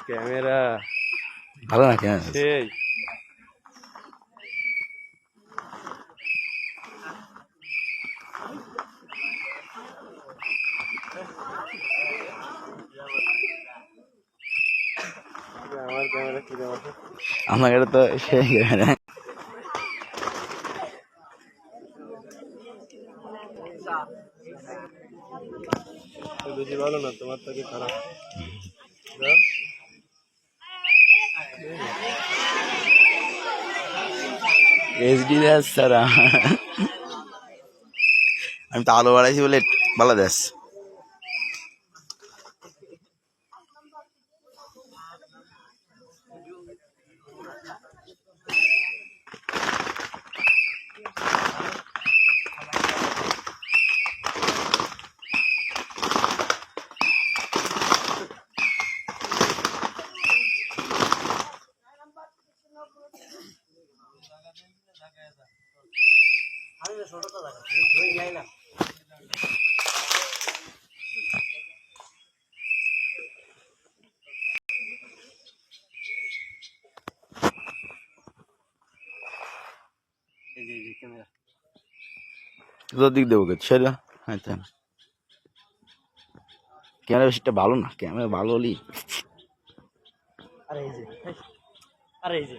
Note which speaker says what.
Speaker 1: camera
Speaker 2: ভালো না camera
Speaker 1: সেই আমার ক্যামেরা কি রে মাসে
Speaker 2: আমার এটা তো সেই ক্যামেরা
Speaker 1: বেশি ভালো না তোমার থেকে খারাপ
Speaker 2: এইচডি দেশ সারা আমি তো আলো বাড়াইছি বলে ভালো দেশ তোর দিক দেবো সেটা হ্যাঁ ক্যামেরা বেশিটা ভালো না ক্যামেরা ভালো হলেই
Speaker 1: আরে এই যে